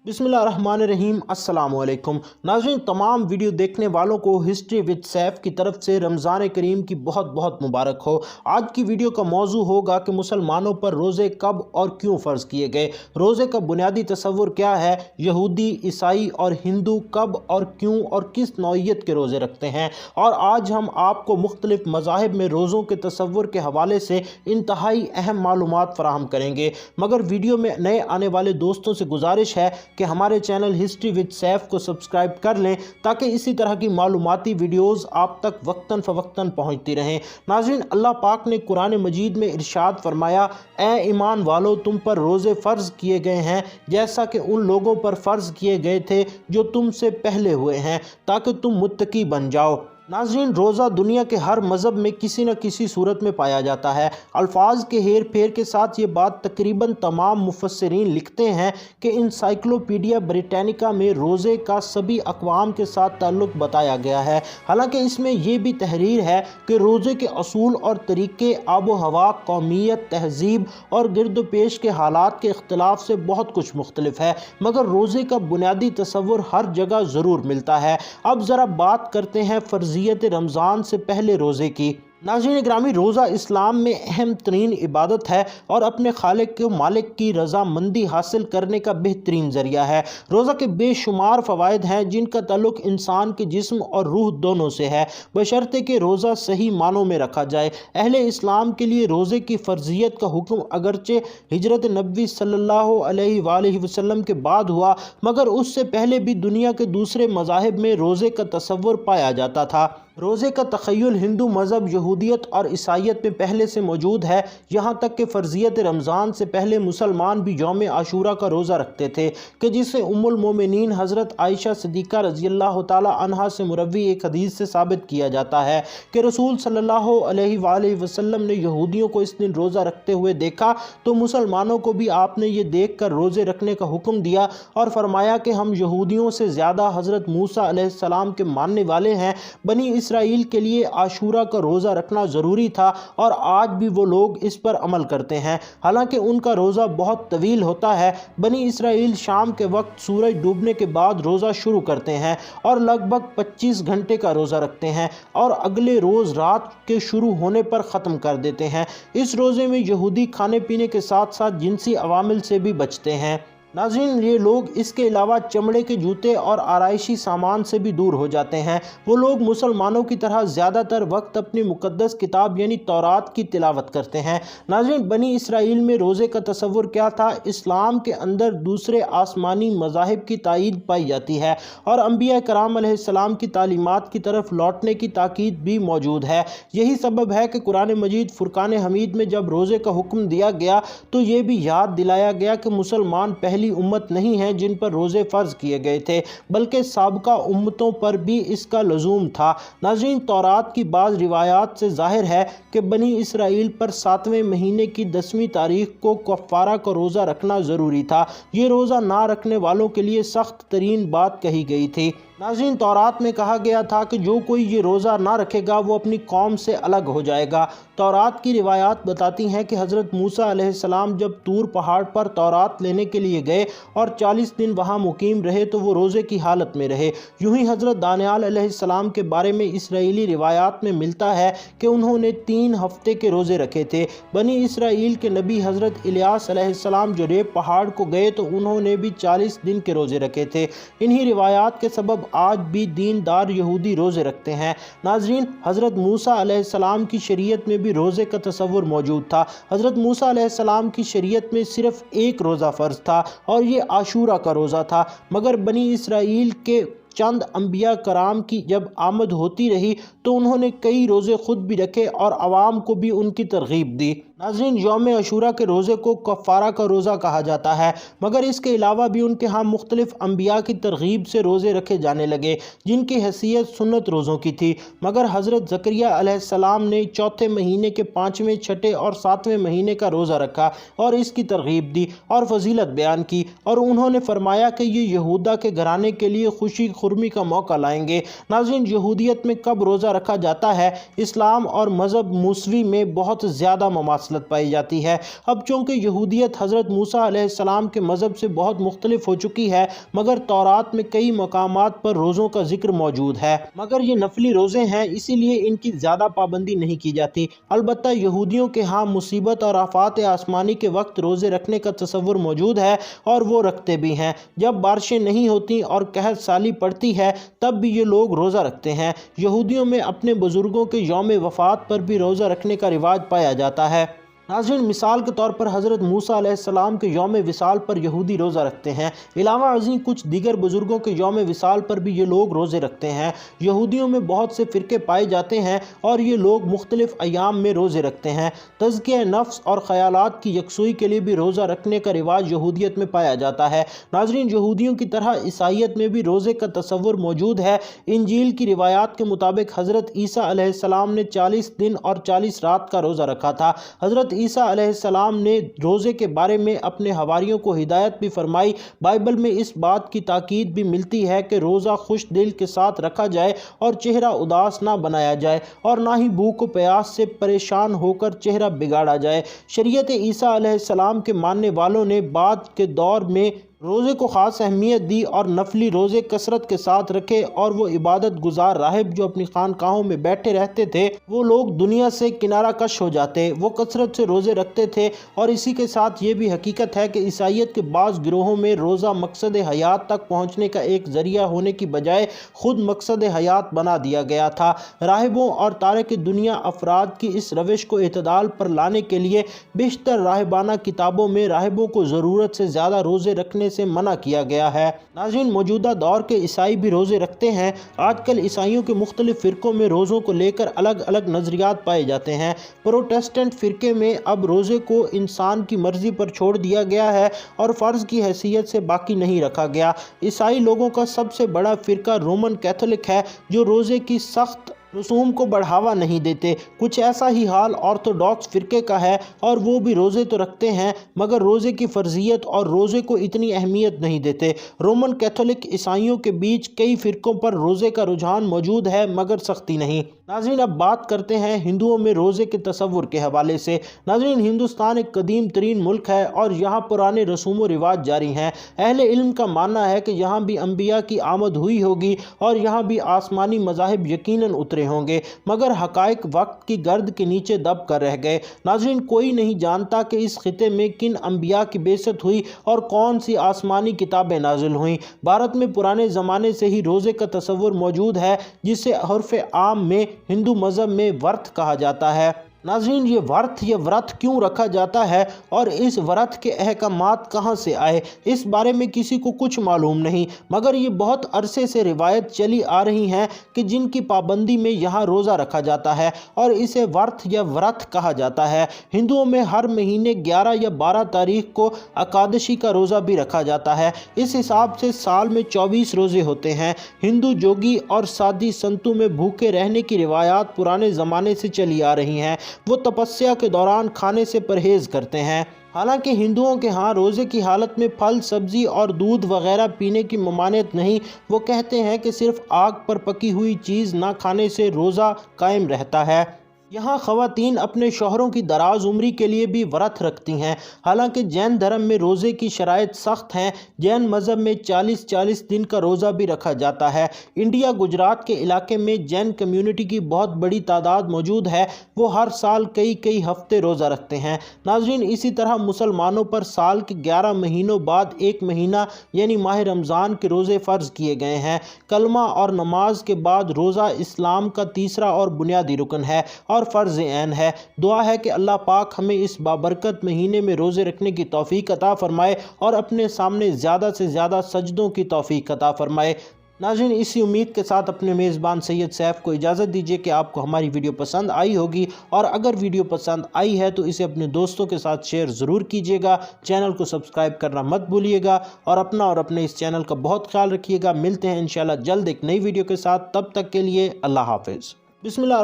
बिस्मिल्लाहिर्रहमानिर्रहीम। अस्सलाम वालेकुम नाज़रीन, तमाम वीडियो देखने वालों को हिस्ट्री विद सैफ की तरफ से रमज़ान करीम की बहुत बहुत मुबारक हो। आज की वीडियो का मौजू होगा कि मुसलमानों पर रोज़े कब और क्यों फ़र्ज़ किए गए, रोज़े का बुनियादी तसव्वुर क्या है, यहूदी, ईसाई और हिंदू कब और क्यों और किस नौइयत के रोज़े रखते हैं। और आज हम आपको मुख्तलिफ़ मज़ाहिब में रोज़ों के तसव्वुर के हवाले से इंतहाई अहम मालूमात फ़राहम करेंगे। मगर वीडियो में नए आने वाले दोस्तों से गुजारिश है कि हमारे चैनल हिस्ट्री विद सैफ को सब्सक्राइब कर लें ताकि इसी तरह की मालूमाती वीडियोज़ आप तक वक्तन फ़वक्तन पहुँचती रहें। नाज़रीन, अल्लाह पाक ने कुरान मजीद में इरशाद फरमाया, ए ईमान वालों, तुम पर रोज़े फ़र्ज़ किए गए हैं जैसा कि उन लोगों पर फ़र्ज़ किए गए थे जो तुमसे पहले हुए हैं, ताकि तुम मुत्तकी बन जाओ। नाज़रीन, रोज़ा दुनिया के हर मज़हब में किसी न किसी सूरत में पाया जाता है। अल्फाज के हेर फेर के साथ ये बात तकरीबन तमाम मुफस्सिरीन लिखते हैं कि इंसाइक्लोपीडिया ब्रिटानिका में रोज़े का सभी अक़वाम के साथ ताल्लुक़ बताया गया है। हालांकि इसमें यह भी तहरीर है कि रोज़े के असूल और तरीक़े आबो हवा, कौमियत, तहज़ीब और गिरद पेश के हालात के इख्तिलाफ़ से बहुत कुछ मुख्तलिफ है, मगर रोज़े का बुनियादी तसव्वुर हर जगह ज़रूर मिलता है। अब ज़रा बात करते हैं फ़र्ज़ियत रमज़ान से पहले रोज़े की। नाज़रीन ग्रामी, रोज़ा इस्लाम में अहम तरीन इबादत है और अपने खालिक के मालिक की रज़ामंदी हासिल करने का बेहतरीन ज़रिया है। रोज़ा के बेशुमार फ़वाइद हैं जिनका ताल्लुक़ इंसान के जिस्म और रूह दोनों से है, बशर्ते कि रोज़ा सही मानों में रखा जाए। अहले इस्लाम के लिए रोज़े की फ़र्ज़ियत का हुक्म अगरचे हिजरत नबी सल्लल्लाहु अलैहि वसल्लम के बाद हुआ, मगर उससे पहले भी दुनिया के दूसरे मज़ाहिब में रोज़े का तसव्वुर पाया जाता था। रोज़े का तख़य्युल हिंदू मज़हब, यहूदियत और ईसाइयत में पहले से मौजूद है। यहाँ तक कि फ़र्ज़ियत रमज़ान से पहले मुसलमान भी यौम आशूरा का रोज़ा रखते थे कि जिसे उम्मुल मोमिनीन हज़रत आयशा सिद्दीक़ा रज़ियल्लाहु ताला अन्हा से मुरव्वी एक हदीस से साबित किया जाता है कि रसूल सल्लल्लाहु अलैहि वसल्लम ने यहूदियों को इस दिन रोज़ा रखते हुए देखा तो मुसलमानों को भी आपने ये देख कर रोज़े रखने का हुक्म दिया और फरमाया कि हम यहूदियों से ज़्यादा हज़रत मूसा अलैहिस्सलाम के मानने वाले हैं। बनी इसराइल के लिए आशूरा का रोज़ा रखना ज़रूरी था और आज भी वो लोग इस पर अमल करते हैं। हालांकि उनका रोज़ा बहुत तवील होता है। बनी इसराइल शाम के वक्त सूरज डूबने के बाद रोज़ा शुरू करते हैं और लगभग 25 घंटे का रोज़ा रखते हैं और अगले रोज़ रात के शुरू होने पर ख़त्म कर देते हैं। इस रोज़े में यहूदी खाने पीने के साथ साथ जिनसी अवामिल से भी बचते हैं। नाज़रीन, ये लोग इसके अलावा चमड़े के जूते और आराइशी सामान से भी दूर हो जाते हैं। वो लोग मुसलमानों की तरह ज़्यादातर वक्त अपनी मुक़द्दस किताब यानी तौरात की तिलावत करते हैं। नाज़रीन, बनी इसराइल में रोज़े का तसव्वुर क्या था? इस्लाम के अंदर दूसरे आसमानी मज़ाहिब की तायीद पाई जाती है और अंबिया कराम अलैहिस्सलाम की तालीमात की तरफ लौटने की ताकीद भी मौजूद है। यही सबब है कि कुरान मजीद फ़ुरक़ान हमीद में जब रोज़े का हुक्म दिया गया तो ये भी याद दिलाया गया कि मुसलमान पहली उम्मत नहीं है जिन पर रोज़े फ़र्ज़ किए गए थे, बल्कि साबिक़ा उम्मतों पर भी इसका लज़ूम था। नाज़रीन, तौरात की बाज़ रिवायात से ज़ाहिर है कि बनी इसराइल पर 7वें महीने की 10वीं तारीख़ को कफ़ारा का रोज़ा रखना ज़रूरी था। ये रोज़ा ना रखने वालों के लिए सख्त तरीन बात कही गई थी। नाज़रीन, तौरात में कहा गया था कि जो कोई ये रोज़ा ना रखेगा वो अपनी कौम से अलग हो जाएगा। तौरात की रिवायात बताती हैं कि हज़रत मूसा अलैहिस्सलाम जब तूर पहाड़ पर तौरात लेने के लिए गए और 40 दिन वहाँ मुकीम रहे तो वो रोज़े की हालत में रहे। यूँ ही हज़रत दानियाल अलैहिस्सलाम के बारे में इसराइली रिवायात में मिलता है कि उन्होंने 3 हफ्ते के रोज़े रखे थे। बनी इसराइल के नबी हज़रत इलियास अलैहिस्सलाम जो रेप पहाड़ को गए तो उन्होंने भी 40 दिन के रोज़े रखे थे। इन्हीं रिवायात के सबब आज भी दीनदार यहूदी रोज़े रखते हैं। नाज़रीन, हज़रत मूसा अलैहिस्सलाम की शरीयत में भी रोज़े का तसव्वुर मौजूद था। हज़रत मूसा अलैहिस्सलाम की शरीयत में सिर्फ़ एक रोज़ा फ़र्ज़ था और ये आशूरा का रोज़ा था, मगर बनी इसराइल के चंद अंबिया कराम की जब आमद होती रही तो उन्होंने कई रोज़े ख़ुद भी रखे और आवाम को भी उनकी तरग़ीब दी। नाज़रीन, यौम आशूरा के रोज़े को कफ़ारा का रोज़ा कहा जाता है, मगर इसके अलावा भी उनके यहाँ मुख्तलिफ़ अंबिया की तरग़ीब से रोज़े रखे जाने लगे जिनकी हैसियत सुन्नत रोज़ों की थी। मगर हज़रत ज़करिया अलैहिस्सलाम ने चौथे महीने के 5वें, 6ठे और 7वें महीने का रोज़ा रखा और इसकी तरग़ीब दी और फजीलत बयान की और उन्होंने फरमाया कि ये यहूदा के घराने के लिए खुशी खुरमी का मौका लाएंगे। नाज़रीन, यहूदियत में कब रोज़ा रखा जाता है? इस्लाम और मज़हब मूसवी में बहुत ज़्यादा ममासला ममासलत पाई जाती है। अब चूँकि यहूदियत हज़रत मूसा अलैहिस्सलाम के मज़हब से बहुत मुख्तलिफ हो चुकी है, मगर तौरात में कई मकामात पर रोज़ों का जिक्र मौजूद है, मगर ये नफली रोज़े हैं, इसीलिए इनकी ज़्यादा पाबंदी नहीं की जाती। अलबत्ता यहूदियों के यहाँ मुसीबत और आफात आसमानी के वक्त रोज़े रखने का तसव्वुर मौजूद है और वो रखते भी हैं। जब बारिशें नहीं होती और कहत साली पड़ती है तब भी ये लोग रोज़ा रखते हैं। यहूदियों में अपने बुजुर्गों के यौम वफ़ात पर भी रोज़ा रखने का रिवाज पाया जाता है। नाज़रीन, मिसाल के तौर पर हज़रत मूसा अलैहिस्सलाम के यौम विसाल पर यहूदी रोज़ा रखते हैं। अलावा अज़ीं कुछ दीगर बुज़ुर्गों के यौम विसाल पर भी ये लोग रोज़े रखते हैं। यहूदियों में बहुत से फ़िरके पाए जाते हैं और ये लोग मुख्तलिफ़ अयाम में रोज़े रखते हैं। तज़किया नफ्स और ख़यालात की यकसुई के लिए भी रोज़ा रखने का रिवाज यहूदियत में पाया जाता है। नाज़रीन, यहूदियों की तरह ईसाईयत में भी रोज़े का तसव्वुर मौजूद है। इंजील की रिवायात के मुताबिक हज़रत ईसा अलैहिस्सलाम ने 40 दिन और 40 रात का रोज़ा रखा था। हज़रत ईसा अलैहिस्सलाम ने रोज़े के बारे में अपने हवारियों को हिदायत भी फरमाई। बाइबल में इस बात की ताकीद भी मिलती है कि रोज़ा खुश दिल के साथ रखा जाए और चेहरा उदास ना बनाया जाए और ना ही भूख व प्यास से परेशान होकर चेहरा बिगाड़ा जाए। शरीयत ईसा अलैहिस्सलाम के मानने वालों ने बाद के दौर में रोज़े को ख़ास अहमियत दी और नफली रोज़े कसरत के साथ रखे और वो इबादत गुजार राहिब जो अपनी खानकाहों में बैठे रहते थे, वो लोग दुनिया से किनारा कश हो जाते। वो कसरत से रोज़े रखते थे और इसी के साथ ये भी हकीकत है कि ईसाईयत के बाज़ गिरोहों में रोज़ा मकसद हयात तक पहुँचने का एक ज़रिया होने की बजाय ख़ुद मकसद हयात बना दिया गया था। राहिबों और तारिक दुनिया अफराद की इस रविश को इतदाल पर लाने के लिए बेशतर राहिबाना किताबों में राहिबों को ज़रूरत से ज़्यादा रोज़े रखने से मना किया गया है। नाज़रीन, मौजूदा दौर के ईसाई भी रोज़े रखते हैं। आजकल ईसाइयों के मुख्तलिफ फ़िरक़ों में रोज़ों को लेकर अलग अलग नज़रियात पाए जाते हैं। प्रोटेस्टेंट फ़िरक़े में अब रोज़े को इंसान की मर्ज़ी पर छोड़ दिया गया है और फ़र्ज़ की हैसियत से बाकी नहीं रखा गया। ईसाई लोगों का सबसे बड़ा फ़िरक़ा रोमन कैथोलिक है, जो रोज़े की सख्त रसूम को बढ़ावा नहीं देते। कुछ ऐसा ही हाल ऑर्थोडॉक्स फ़िरके का है और वो भी रोज़े तो रखते हैं मगर रोज़े की फ़र्जियत और रोज़े को इतनी अहमियत नहीं देते। रोमन कैथोलिक ईसाइयों के बीच कई फ़िरक़ों पर रोज़े का रुझान मौजूद है मगर सख्ती नहीं। नाज़रीन, अब बात करते हैं हिंदुओं में रोज़े के तसव्वुर के हवाले से। नाज़रीन, हिंदुस्तान एक कदीम तरीन मुल्क है और यहाँ पुराने रसूम व रिवाज जारी हैं। अहले इल्म का मानना है कि यहाँ भी अम्बिया की आमद हुई होगी और यहाँ भी आसमानी मज़ाहिब यकीनन उतरे होंगे, मगर हक़ाइक़ वक्त की गर्द के नीचे दब कर रह गए। नाज़रीन, कोई नहीं जानता कि इस खिते में किन अम्बिया की बेइज्जत हुई और कौन सी आसमानी किताबें नाजिल हुईं। भारत में पुराने ज़माने से ही रोज़े का तसव्वुर मौजूद है, जिसे हर्फ़ आम में हिंदू मज़हब में वर्त कहा जाता है। नाज़रीन, ये व्रत क्यों रखा जाता है और इस व्रत के अहकामात कहाँ से आए, इस बारे में किसी को कुछ मालूम नहीं, मगर ये बहुत अरसे से रिवायत चली आ रही हैं कि जिनकी पाबंदी में यहाँ रोज़ा रखा जाता है और इसे व्रत कहा जाता है। हिंदुओं में हर महीने 11 या 12 तारीख को एकादशी का रोज़ा भी रखा जाता है। इस हिसाब से साल में 24 रोज़े होते हैं। हिंदू जोगी और साधी संतों में भूखे रहने की रिवायात पुराने ज़माने से चली आ रही हैं। वो तपस्या के दौरान खाने से परहेज़ करते हैं। हालांकि हिंदुओं के यहाँ रोज़े की हालत में फल, सब्ज़ी और दूध वगैरह पीने की ममानियत नहीं। वो कहते हैं कि सिर्फ़ आग पर पकी हुई चीज़ ना खाने से रोज़ा कायम रहता है। यहाँ ख़वातीन अपने शौहरों की दराज उम्री के लिए भी व्रत रखती हैं। हालांकि जैन धर्म में रोज़े की शराइत सख्त हैं। जैन मज़हब में 40-40 दिन का रोज़ा भी रखा जाता है। इंडिया गुजरात के इलाके में जैन कम्युनिटी की बहुत बड़ी तादाद मौजूद है। वो हर साल कई हफ्ते रोज़ा रखते हैं। नाज़रीन, इसी तरह मुसलमानों पर साल के 11 महीनों बाद एक महीना यानी माह रमज़ान के रोज़े फ़र्ज़ किए गए हैं। कलमा और नमाज के बाद रोज़ा इस्लाम का तीसरा और बुनियादी रुकन है और फ़र्ज़ ऐन है। दुआ है कि अल्लाह पाक हमें इस बाबरकत महीने में रोज़े रखने की तौफ़ीक अता फ़रमाए और अपने सामने ज़्यादा से ज़्यादा सजदों की तौफ़ीक अता फ़रमाए। नाज़रीन, इसी उम्मीद के साथ अपने मेज़बान सैयद सैफ को इजाज़त दीजिए कि आपको हमारी वीडियो पसंद आई होगी, और अगर वीडियो पसंद आई है तो इसे अपने दोस्तों के साथ शेयर ज़रूर कीजिएगा। चैनल को सब्सक्राइब करना मत भूलिएगा और अपना और अपने इस चैनल का बहुत ख्याल रखिएगा। मिलते हैं इंशाल्लाह जल्द एक नई वीडियो के साथ। तब तक के लिए अल्लाह हाफ़िज़। बिस्मिल्लाह।